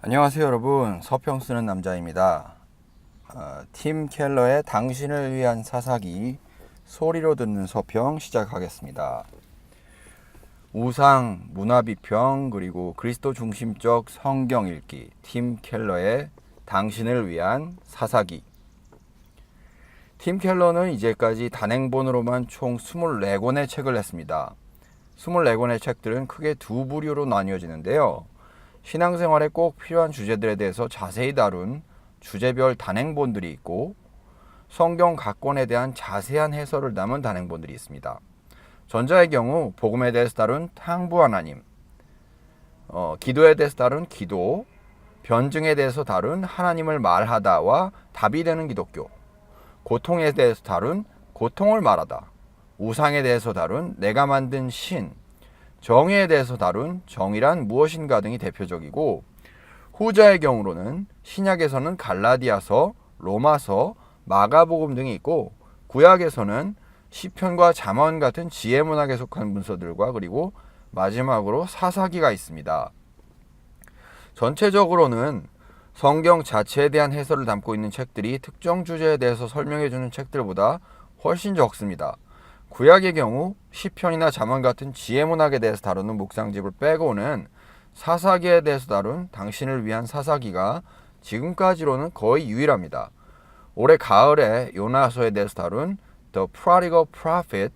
안녕하세요 여러분, 서평 쓰는 남자입니다. 팀 켈러의 당신을 위한 사사기 소리로 듣는 서평 시작하겠습니다. 우상, 문화비평, 그리고 그리스도 중심적 성경 읽기, 팀 켈러의 당신을 위한 사사기. 팀 켈러는 이제까지 단행본으로만 총 24권의 책을 냈습니다. 24권의 책들은 크게 두 부류로 나뉘어지는데요. 신앙생활에 꼭 필요한 주제들에 대해서 자세히 다룬 주제별 단행본들이 있고, 성경 각 권에 대한 자세한 해설을 담은 단행본들이 있습니다. 전자의 경우 복음에 대해서 다룬 탕부 하나님, 기도에 대해서 다룬 기도, 변증에 대해서 다룬 하나님을 말하다와 답이 되는 기독교, 고통에 대해서 다룬 고통을 말하다, 우상에 대해서 다룬 내가 만든 신, 정의에 대해서 다룬 정의란 무엇인가 등이 대표적이고, 후자의 경우로는 신약에서는 갈라디아서, 로마서, 마가복음 등이 있고, 구약에서는 시편과 잠언 같은 지혜문학에 속한 문서들과 그리고 마지막으로 사사기가 있습니다. 전체적으로는 성경 자체에 대한 해설을 담고 있는 책들이 특정 주제에 대해서 설명해주는 책들보다 훨씬 적습니다. 구약의 경우 시편이나 잠언 같은 지혜문학에 대해서 다루는 묵상집을 빼고는 사사기에 대해서 다룬 당신을 위한 사사기가 지금까지로는 거의 유일합니다. 올해 가을에 요나서에 대해서 다룬 The Prodigal Prophet,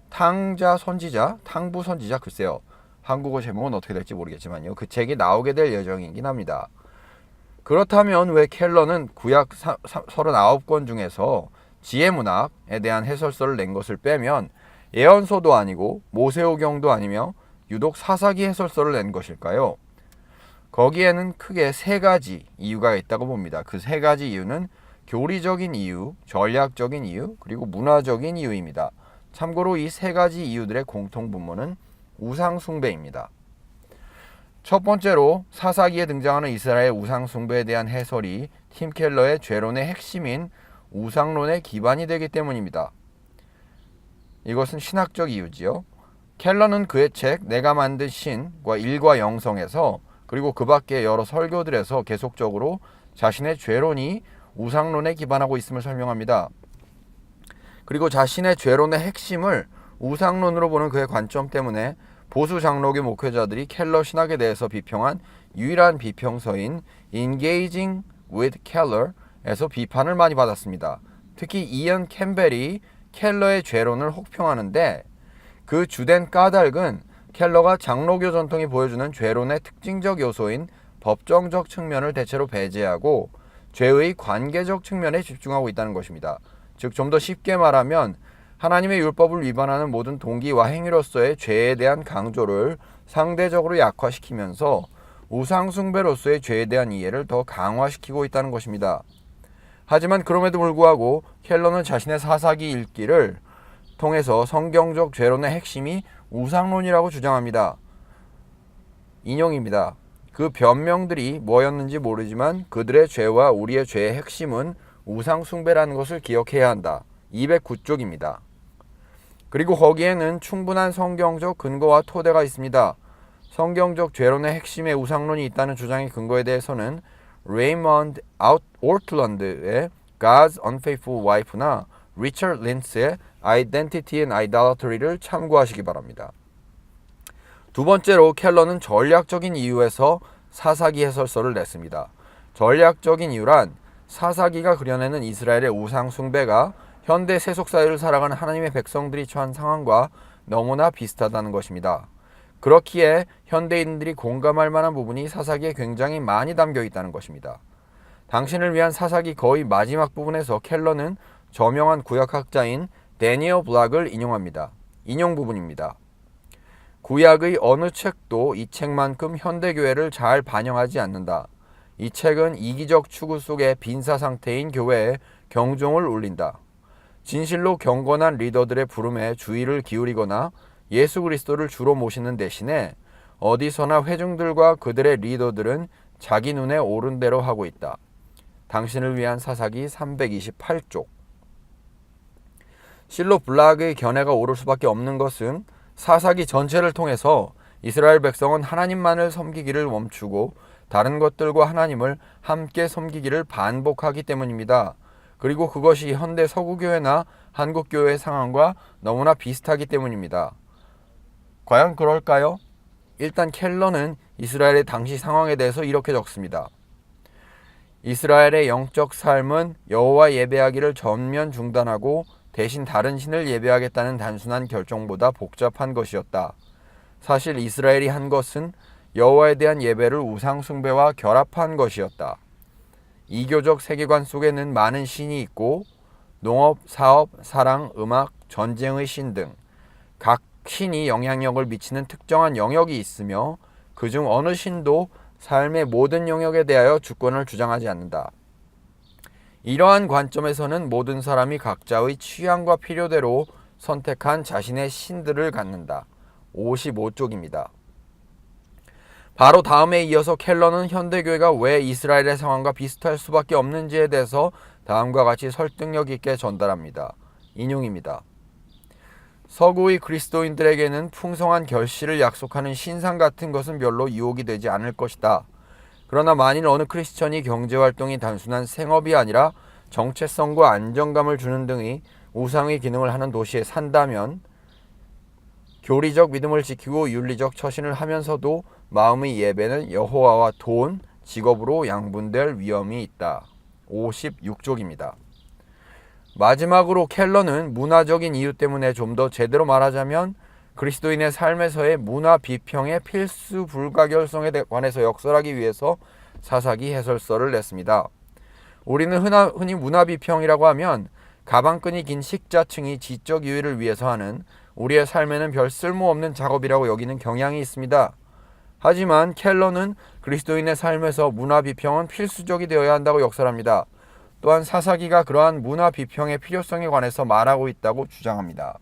탕자 선지자, 탕부 선지자, 글쎄요, 한국어 제목은 어떻게 될지 모르겠지만요, 그 책이 나오게 될 예정이긴 합니다. 그렇다면 왜 켈러는 구약 39권 중에서 지혜문학에 대한 해설서를 낸 것을 빼면 예언서도 아니고 모세오경도 아니며 유독 사사기 해설서를 낸 것일까요? 거기에는 크게 세 가지 이유가 있다고 봅니다. 그 세 가지 이유는 교리적인 이유, 전략적인 이유, 그리고 문화적인 이유입니다. 참고로 이 세 가지 이유들의 공통분모는 우상숭배입니다. 첫 번째로 사사기에 등장하는 이스라엘 우상숭배에 대한 해설이 팀 켈러의 죄론의 핵심인 우상론의 기반이 되기 때문입니다. 이것은 신학적 이유지요. 켈러는 그의 책 내가 만든 신과 일과 영성에서, 그리고 그 밖의 여러 설교들에서 계속적으로 자신의 죄론이 우상론에 기반하고 있음을 설명합니다. 그리고 자신의 죄론의 핵심을 우상론으로 보는 그의 관점 때문에 보수 장로교 목회자들이 켈러 신학에 대해서 비평한 유일한 비평서인 Engaging with Keller에서 비판을 많이 받았습니다. 특히 이언 캠벨이 켈러의 죄론을 혹평하는데, 그 주된 까닭은 켈러가 장로교 전통이 보여주는 죄론의 특징적 요소인 법정적 측면을 대체로 배제하고 죄의 관계적 측면에 집중하고 있다는 것입니다. 즉, 좀 더 쉽게 말하면 하나님의 율법을 위반하는 모든 동기와 행위로서의 죄에 대한 강조를 상대적으로 약화시키면서 우상숭배로서의 죄에 대한 이해를 더 강화시키고 있다는 것입니다. 하지만 그럼에도 불구하고 켈러는 자신의 사사기 읽기를 통해서 성경적 죄론의 핵심이 우상론이라고 주장합니다. 인용입니다. 그 변명들이 뭐였는지 모르지만 그들의 죄와 우리의 죄의 핵심은 우상숭배라는 것을 기억해야 한다. 209쪽입니다. 그리고 거기에는 충분한 성경적 근거와 토대가 있습니다. 성경적 죄론의 핵심에 우상론이 있다는 주장의 근거에 대해서는 레이먼드 오틀런드의 God's Unfaithful Wife나 리처드 린스의 Identity and Idolatry를 참고하시기 바랍니다. 두 번째로 켈러는 전략적인 이유에서 사사기 해설서를 냈습니다. 전략적인 이유란 사사기가 그려내는 이스라엘의 우상 숭배가 현대 세속사회를 살아가는 하나님의 백성들이 처한 상황과 너무나 비슷하다는 것입니다. 그렇기에 현대인들이 공감할 만한 부분이 사사기에 굉장히 많이 담겨 있다는 것입니다. 당신을 위한 사사기 거의 마지막 부분에서 켈러는 저명한 구약학자인 데니얼 블락을 인용합니다. 인용 부분입니다. 구약의 어느 책도 이 책만큼 현대교회를 잘 반영하지 않는다. 이 책은 이기적 추구 속의 빈사 상태인 교회에 경종을 울린다. 진실로 경건한 리더들의 부름에 주의를 기울이거나 예수 그리스도를 주로 모시는 대신에 어디서나 회중들과 그들의 리더들은 자기 눈에 오른 대로 하고 있다. 당신을 위한 사사기 328쪽. 실로 블락의 견해가 옳을 수밖에 없는 것은 사사기 전체를 통해서 이스라엘 백성은 하나님만을 섬기기를 멈추고 다른 것들과 하나님을 함께 섬기기를 반복하기 때문입니다. 그리고 그것이 현대 서구교회나 한국교회의 상황과 너무나 비슷하기 때문입니다. 과연 그럴까요? 일단 켈러는 이스라엘의 당시 상황에 대해서 이렇게 적습니다. 이스라엘의 영적 삶은 여호와 예배하기를 전면 중단하고 대신 다른 신을 예배하겠다는 단순한 결정보다 복잡한 것이었다. 사실 이스라엘이 한 것은 여호와에 대한 예배를 우상 숭배와 결합한 것이었다. 이교적 세계관 속에는 많은 신이 있고 농업, 사업, 사랑, 음악, 전쟁의 신 등 각 신이 영향력을 미치는 특정한 영역이 있으며 그중 어느 신도 삶의 모든 영역에 대하여 주권을 주장하지 않는다. 이러한 관점에서는 모든 사람이 각자의 취향과 필요대로 선택한 자신의 신들을 갖는다. 55쪽입니다. 바로 다음에 이어서 켈러는 현대교회가 왜 이스라엘의 상황과 비슷할 수밖에 없는지에 대해서 다음과 같이 설득력 있게 전달합니다. 인용입니다. 서구의 그리스도인들에게는 풍성한 결실을 약속하는 신상 같은 것은 별로 유혹이 되지 않을 것이다. 그러나 만일 어느 크리스천이 경제활동이 단순한 생업이 아니라 정체성과 안정감을 주는 등의 우상의 기능을 하는 도시에 산다면 교리적 믿음을 지키고 윤리적 처신을 하면서도 마음의 예배는 여호와와 돈, 직업으로 양분될 위험이 있다. 56쪽입니다. 마지막으로 켈러는 문화적인 이유 때문에 좀 더 제대로 말하자면 그리스도인의 삶에서의 문화 비평의 필수 불가결성에 관해서 역설하기 위해서 사사기 해설서를 냈습니다. 우리는 흔히 문화 비평이라고 하면 가방끈이 긴 식자층이 지적 유의를 위해서 하는 우리의 삶에는 별 쓸모없는 작업이라고 여기는 경향이 있습니다. 하지만 켈러는 그리스도인의 삶에서 문화 비평은 필수적이 되어야 한다고 역설합니다. 또한 사사기가 그러한 문화 비평의 필요성에 관해서 말하고 있다고 주장합니다.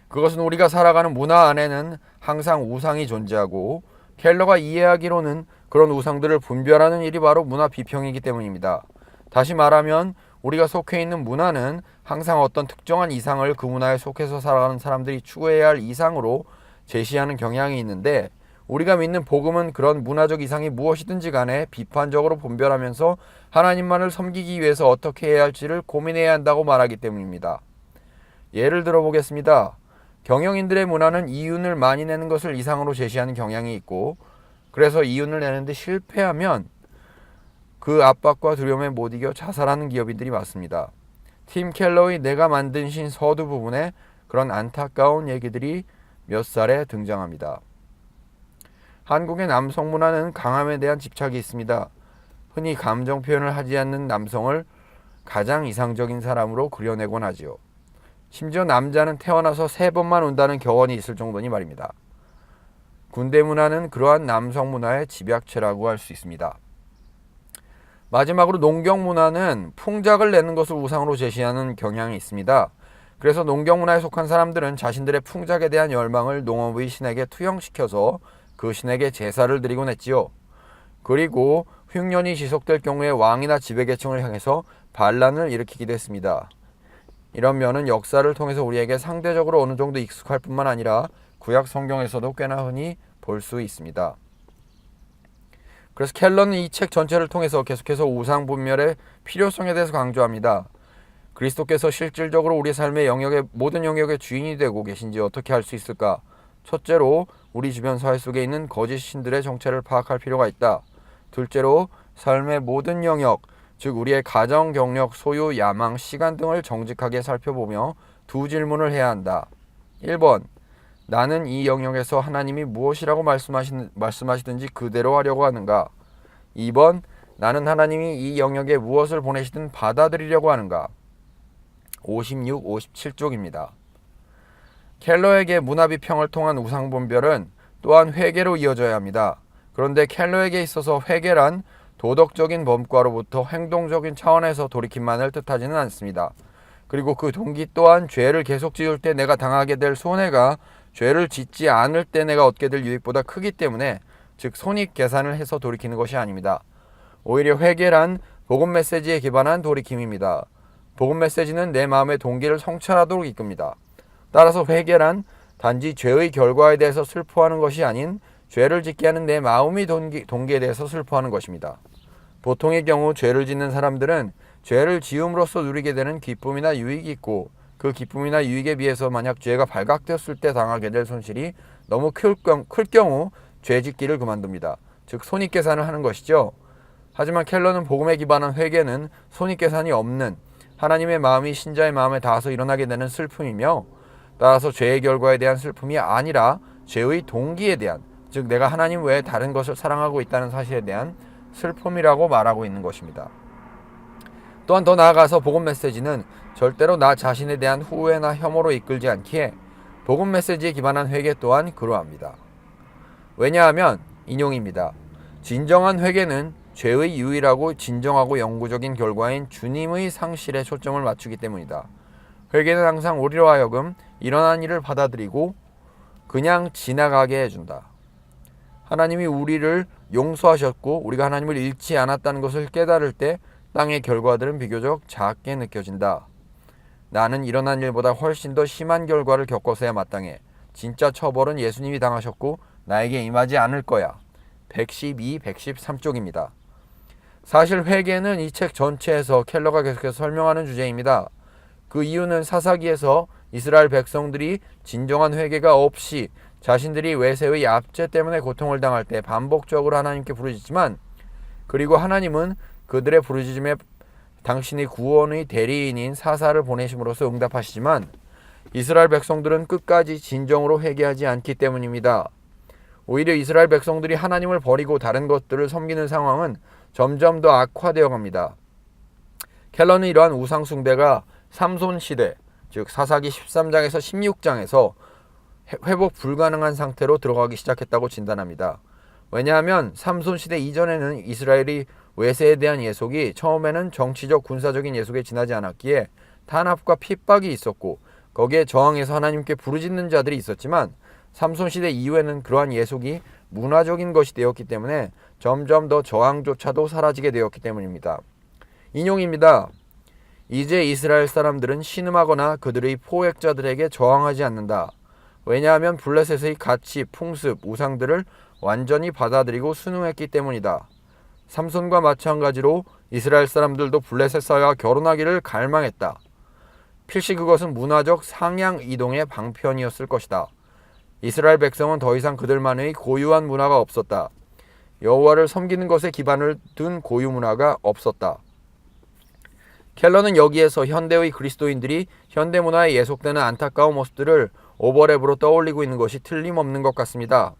그것은 우리가 살아가는 문화 안에는 항상 우상이 존재하고 켈러가 이해하기로는 그런 우상들을 분별하는 일이 바로 문화 비평이기 때문입니다. 다시 말하면 우리가 속해 있는 문화는 항상 어떤 특정한 이상을 그 문화에 속해서 살아가는 사람들이 추구해야 할 이상으로 제시하는 경향이 있는데 우리가 믿는 복음은 그런 문화적 이상이 무엇이든지 간에 비판적으로 분별하면서 하나님만을 섬기기 위해서 어떻게 해야 할지를 고민해야 한다고 말하기 때문입니다. 예를 들어 보겠습니다. 경영인들의 문화는 이윤을 많이 내는 것을 이상으로 제시하는 경향이 있고 그래서 이윤을 내는데 실패하면 그 압박과 두려움에 못 이겨 자살하는 기업인들이 많습니다. 팀 켈러의 내가 만든 신 서두 부분에 그런 안타까운 얘기들이 몇 살에 등장합니다. 한국의 남성 문화는 강함에 대한 집착이 있습니다. 흔히 감정 표현을 하지 않는 남성을 가장 이상적인 사람으로 그려내곤 하지요. 심지어 남자는 태어나서 3번만 운다는 격언이 있을 정도니 말입니다. 군대 문화는 그러한 남성 문화의 집약체라고 할 수 있습니다. 마지막으로 농경 문화는 풍작을 내는 것을 우상으로 제시하는 경향이 있습니다. 그래서 농경 문화에 속한 사람들은 자신들의 풍작에 대한 열망을 농업의 신에게 투영시켜서 그 신에게 제사를 드리곤 했지요. 그리고 흉년이 지속될 경우에 왕이나 지배계층을 향해서 반란을 일으키기도 했습니다. 이런 면은 역사를 통해서 우리에게 상대적으로 어느 정도 익숙할 뿐만 아니라 구약 성경에서도 꽤나 흔히 볼 수 있습니다. 그래서 켈러는 이 책 전체를 통해서 계속해서 우상 분별의 필요성에 대해서 강조합니다. 그리스도께서 실질적으로 우리 삶의 모든 영역의 주인이 되고 계신지 어떻게 할 수 있을까? 첫째로 우리 주변 사회 속에 있는 거짓 신들의 정체를 파악할 필요가 있다. 둘째로 삶의 모든 영역, 즉 우리의 가정, 경력, 소유, 야망, 시간 등을 정직하게 살펴보며 두 질문을 해야 한다. 1번, 나는 이 영역에서 하나님이 무엇이라고 말씀하시든지 그대로 하려고 하는가? 2번, 나는 하나님이 이 영역에 무엇을 보내시든 받아들이려고 하는가? 56, 57쪽입니다. 켈러에게 문화비평을 통한 우상분별은 또한 회개로 이어져야 합니다. 그런데 켈러에게 있어서 회개란 도덕적인 범과로부터 행동적인 차원에서 돌이킴만을 뜻하지는 않습니다. 그리고 그 동기 또한 죄를 계속 지을 때 내가 당하게 될 손해가 죄를 짓지 않을 때 내가 얻게 될 유익보다 크기 때문에 즉 손익 계산을 해서 돌이키는 것이 아닙니다. 오히려 회개란 복음 메시지에 기반한 돌이킴입니다. 복음 메시지는 내 마음의 동기를 성찰하도록 이끕니다. 따라서 회개란 단지 죄의 결과에 대해서 슬퍼하는 것이 아닌 죄를 짓게 하는 내 마음의 동기에 대해서 슬퍼하는 것입니다. 보통의 경우 죄를 짓는 사람들은 죄를 지음으로써 누리게 되는 기쁨이나 유익이 있고, 그 기쁨이나 유익에 비해서 만약 죄가 발각되었을 때 당하게 될 손실이 너무 클 경우 죄 짓기를 그만둡니다. 즉 손익계산을 하는 것이죠. 하지만 켈러는 복음에 기반한 회개는 손익계산이 없는 하나님의 마음이 신자의 마음에 닿아서 일어나게 되는 슬픔이며, 따라서 죄의 결과에 대한 슬픔이 아니라 죄의 동기에 대한, 즉 내가 하나님 외에 다른 것을 사랑하고 있다는 사실에 대한 슬픔이라고 말하고 있는 것입니다. 또한 더 나아가서 복음 메시지는 절대로 나 자신에 대한 후회나 혐오로 이끌지 않기에 복음 메시지에 기반한 회개 또한 그러합니다. 왜냐하면 인용입니다. 진정한 회개는 죄의 유일하고 진정하고 영구적인 결과인 주님의 상실에 초점을 맞추기 때문이다. 회개는 항상 우리로 하여금 일어난 일을 받아들이고 그냥 지나가게 해준다. 하나님이 우리를 용서하셨고 우리가 하나님을 잃지 않았다는 것을 깨달을 때 땅의 결과들은 비교적 작게 느껴진다. 나는 일어난 일보다 훨씬 더 심한 결과를 겪어서야 마땅해. 진짜 처벌은 예수님이 당하셨고 나에게 임하지 않을 거야. 112, 113쪽입니다. 사실 회개는 이 책 전체에서 켈러가 계속해서 설명하는 주제입니다. 그 이유는 사사기에서 이스라엘 백성들이 진정한 회개가 없이 자신들이 외세의 압제 때문에 고통을 당할 때 반복적으로 하나님께 부르짖지만, 그리고 하나님은 그들의 부르짖음에 당신이 구원의 대리인인 사사를 보내심으로써 응답하시지만 이스라엘 백성들은 끝까지 진정으로 회개하지 않기 때문입니다. 오히려 이스라엘 백성들이 하나님을 버리고 다른 것들을 섬기는 상황은 점점 더 악화되어 갑니다. 켈러는 이러한 우상 숭배가 삼손 시대, 즉 사사기 13장에서 16장에서 회복 불가능한 상태로 들어가기 시작했다고 진단합니다. 왜냐하면 삼손 시대 이전에는 이스라엘이 외세에 대한 예속이 처음에는 정치적 군사적인 예속에 지나지 않았기에 탄압과 핍박이 있었고 거기에 저항해서 하나님께 부르짖는 자들이 있었지만, 삼손 시대 이후에는 그러한 예속이 문화적인 것이 되었기 때문에 점점 더 저항조차도 사라지게 되었기 때문입니다. 인용입니다. 이제 이스라엘 사람들은 신음하거나 그들의 포획자들에게 저항하지 않는다. 왜냐하면 블레셋의 가치, 풍습, 우상들을 완전히 받아들이고 순응했기 때문이다. 삼손과 마찬가지로 이스라엘 사람들도 블레셋 사회와 결혼하기를 갈망했다. 필시 그것은 문화적 상향 이동의 방편이었을 것이다. 이스라엘 백성은 더 이상 그들만의 고유한 문화가 없었다. 여호와를 섬기는 것에 기반을 둔 고유 문화가 없었다. 켈러는 여기에서 현대의 그리스도인들이 현대 문화에 예속되는 안타까운 모습들을 오버랩으로 떠올리고 있는 것이 틀림없는 것 같습니다.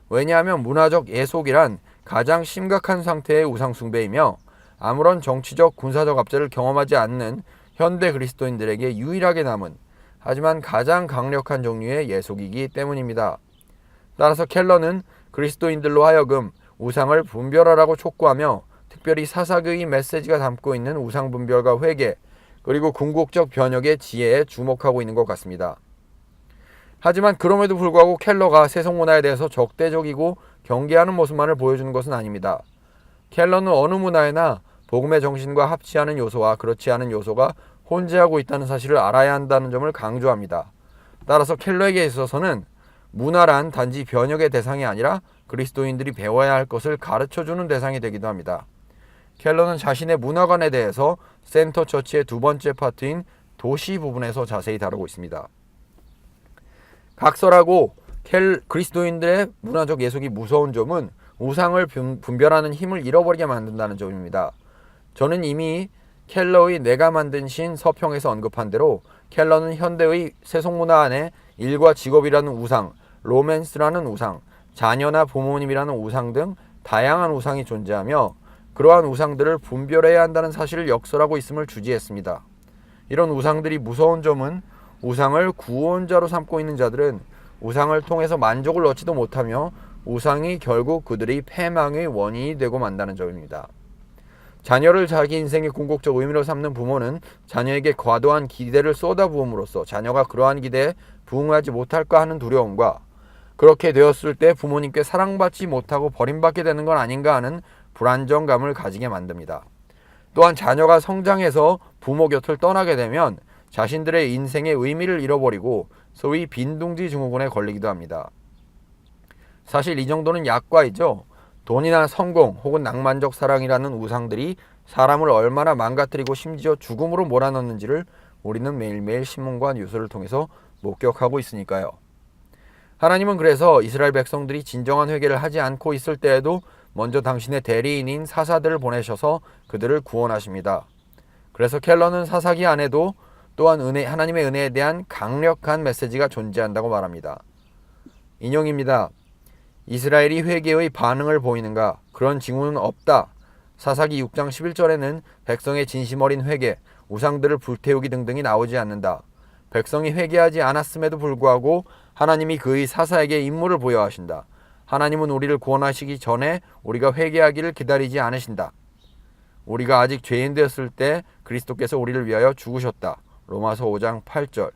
왜냐하면 문화적 예속이란 가장 심각한 상태의 우상숭배이며 아무런 정치적 군사적 압제를 경험하지 않는 현대 그리스도인들에게 유일하게 남은, 하지만 가장 강력한 종류의 예속이기 때문입니다. 따라서 켈러는 그리스도인들로 하여금 우상을 분별하라고 촉구하며 특별히 사사기의 메시지가 담고 있는 우상 분별과 회개, 그리고 궁극적 변혁의 지혜에 주목하고 있는 것 같습니다. 하지만 그럼에도 불구하고 켈러가 세속문화에 대해서 적대적이고 경계하는 모습만을 보여주는 것은 아닙니다. 켈러는 어느 문화에나 복음의 정신과 합치하는 요소와 그렇지 않은 요소가 혼재하고 있다는 사실을 알아야 한다는 점을 강조합니다. 따라서 켈러에게 있어서는 문화란 단지 변혁의 대상이 아니라 그리스도인들이 배워야 할 것을 가르쳐주는 대상이 되기도 합니다. 켈러는 자신의 문화관에 대해서 센터 처치의 두 번째 파트인 도시 부분에서 자세히 다루고 있습니다. 각설하고 그리스도인들의 문화적 예속이 무서운 점은 우상을 분별하는 힘을 잃어버리게 만든다는 점입니다. 저는 이미 켈러의 내가 만든 신 서평에서 언급한 대로 켈러는 현대의 세속문화 안에 일과 직업이라는 우상, 로맨스라는 우상, 자녀나 부모님이라는 우상 등 다양한 우상이 존재하며 그러한 우상들을 분별해야 한다는 사실을 역설하고 있음을 주지했습니다. 이런 우상들이 무서운 점은 우상을 구원자로 삼고 있는 자들은 우상을 통해서 만족을 얻지도 못하며 우상이 결국 그들의 패망의 원인이 되고 만다는 점입니다. 자녀를 자기 인생의 궁극적 의미로 삼는 부모는 자녀에게 과도한 기대를 쏟아부음으로써 자녀가 그러한 기대에 부응하지 못할까 하는 두려움과 그렇게 되었을 때 부모님께 사랑받지 못하고 버림받게 되는 건 아닌가 하는 불안정감을 가지게 만듭니다. 또한 자녀가 성장해서 부모 곁을 떠나게 되면 자신들의 인생의 의미를 잃어버리고 소위 빈둥지 증후군에 걸리기도 합니다. 사실 이 정도는 약과이죠. 돈이나 성공 혹은 낭만적 사랑이라는 우상들이 사람을 얼마나 망가뜨리고 심지어 죽음으로 몰아넣는지를 우리는 매일매일 신문과 뉴스를 통해서 목격하고 있으니까요. 하나님은 그래서 이스라엘 백성들이 진정한 회개를 하지 않고 있을 때에도 먼저 당신의 대리인인 사사들을 보내셔서 그들을 구원하십니다. 그래서 켈러는 사사기 안에도 또한 하나님의 은혜에 대한 강력한 메시지가 존재한다고 말합니다. 인용입니다. 이스라엘이 회개의 반응을 보이는가? 그런 징후는 없다. 사사기 6장 11절에는 백성의 진심 어린 회개, 우상들을 불태우기 등등이 나오지 않는다. 백성이 회개하지 않았음에도 불구하고 하나님이 그의 사사에게 임무를 부여하신다. 하나님은 우리를 구원하시기 전에 우리가 회개하기를 기다리지 않으신다. 우리가 아직 죄인 되었을 때 그리스도께서 우리를 위하여 죽으셨다. 로마서 5장 8절.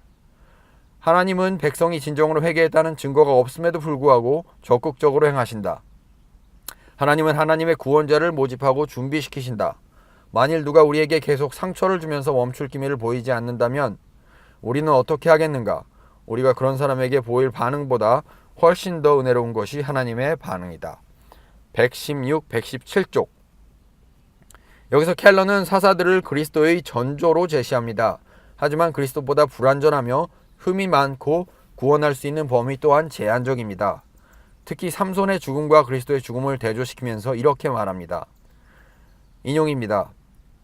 하나님은 백성이 진정으로 회개했다는 증거가 없음에도 불구하고 적극적으로 행하신다. 하나님은 하나님의 구원자를 모집하고 준비시키신다. 만일 누가 우리에게 계속 상처를 주면서 멈출 기미를 보이지 않는다면 우리는 어떻게 하겠는가? 우리가 그런 사람에게 보일 반응보다 훨씬 더 은혜로운 것이 하나님의 반응이다. 116, 117쪽. 여기서 켈러는 사사들을 그리스도의 전조로 제시합니다. 하지만 그리스도보다 불완전하며 흠이 많고 구원할 수 있는 범위 또한 제한적입니다. 특히 삼손의 죽음과 그리스도의 죽음을 대조시키면서 이렇게 말합니다. 인용입니다.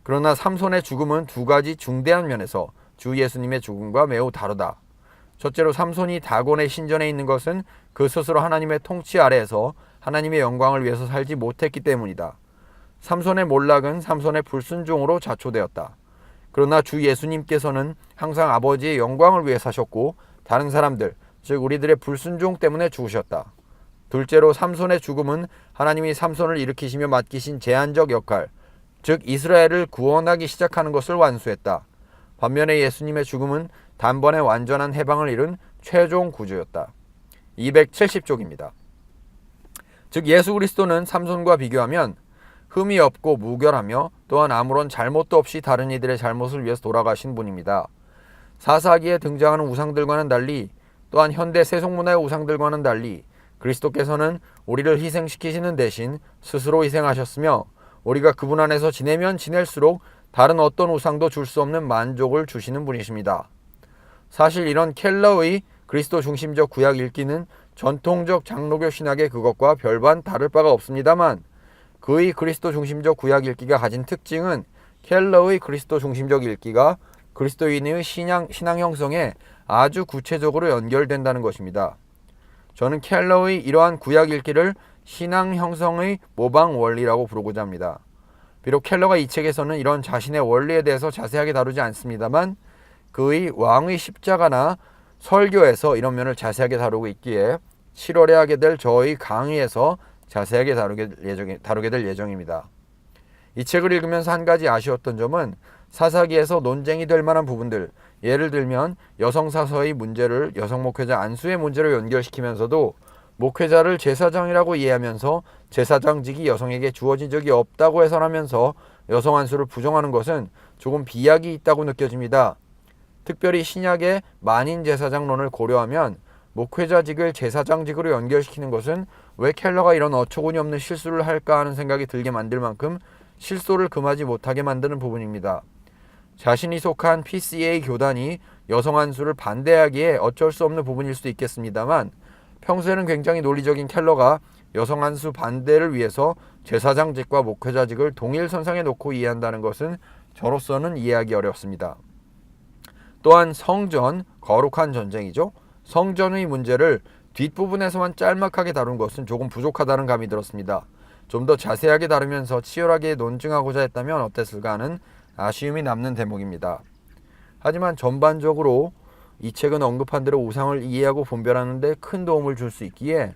그러나 삼손의 죽음은 두 가지 중대한 면에서 주 예수님의 죽음과 매우 다르다. 첫째로 삼손이 다곤의 신전에 있는 것은 그 스스로 하나님의 통치 아래에서 하나님의 영광을 위해서 살지 못했기 때문이다. 삼손의 몰락은 삼손의 불순종으로 자초되었다. 그러나 주 예수님께서는 항상 아버지의 영광을 위해 사셨고 다른 사람들, 즉 우리들의 불순종 때문에 죽으셨다. 둘째로 삼손의 죽음은 하나님이 삼손을 일으키시며 맡기신 제한적 역할, 즉 이스라엘을 구원하기 시작하는 것을 완수했다. 반면에 예수님의 죽음은 단번에 완전한 해방을 이룬 최종 구조였다. 270쪽입니다. 즉 예수 그리스도는 삼손과 비교하면 흠이 없고 무결하며 또한 아무런 잘못도 없이 다른 이들의 잘못을 위해서 돌아가신 분입니다. 사사기에 등장하는 우상들과는 달리 또한 현대 세속문화의 우상들과는 달리 그리스도께서는 우리를 희생시키시는 대신 스스로 희생하셨으며 우리가 그분 안에서 지내면 지낼수록 다른 어떤 우상도 줄 수 없는 만족을 주시는 분이십니다. 사실 이런 켈러의 그리스도 중심적 구약 읽기는 전통적 장로교 신학의 그것과 별반 다를 바가 없습니다만 그의 그리스도 중심적 구약 읽기가 가진 특징은 켈러의 그리스도 중심적 읽기가 그리스도인의 신앙 형성에 아주 구체적으로 연결된다는 것입니다. 저는 켈러의 이러한 구약 읽기를 신앙 형성의 모방 원리라고 부르고자 합니다. 비록 켈러가 이 책에서는 이런 자신의 원리에 대해서 자세하게 다루지 않습니다만 그의 왕의 십자가나 설교에서 이런 면을 자세하게 다루고 있기에 7월에 하게 될 저의 강의에서 자세하게 다루게 될 예정입니다. 이 책을 읽으면서 한 가지 아쉬웠던 점은 사사기에서 논쟁이 될 만한 부분들, 예를 들면 여성 사서의 문제를 여성 목회자 안수의 문제로 연결시키면서도 목회자를 제사장이라고 이해하면서 제사장직이 여성에게 주어진 적이 없다고 해설하면서 여성 안수를 부정하는 것은 조금 비약이 있다고 느껴집니다. 특별히 신약의 만인 제사장론을 고려하면 목회자직을 제사장직으로 연결시키는 것은 왜 켈러가 이런 어처구니 없는 실수를 할까 하는 생각이 들게 만들 만큼 실소를 금하지 못하게 만드는 부분입니다. 자신이 속한 PCA 교단이 여성 안수를 반대하기에 어쩔 수 없는 부분일 수도 있겠습니다만 평소에는 굉장히 논리적인 켈러가 여성 안수 반대를 위해서 제사장직과 목회자직을 동일 선상에 놓고 이해한다는 것은 저로서는 이해하기 어렵습니다. 또한 성전, 거룩한 전쟁이죠. 성전의 문제를 뒷부분에서만 짤막하게 다룬 것은 조금 부족하다는 감이 들었습니다. 좀 더 자세하게 다루면서 치열하게 논증하고자 했다면 어땠을까 하는 아쉬움이 남는 대목입니다. 하지만 전반적으로 이 책은 언급한 대로 우상을 이해하고 분별하는 데 큰 도움을 줄 수 있기에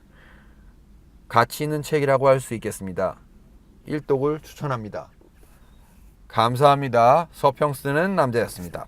가치 있는 책이라고 할 수 있겠습니다. 일독을 추천합니다. 감사합니다. 서평 쓰는 남자였습니다.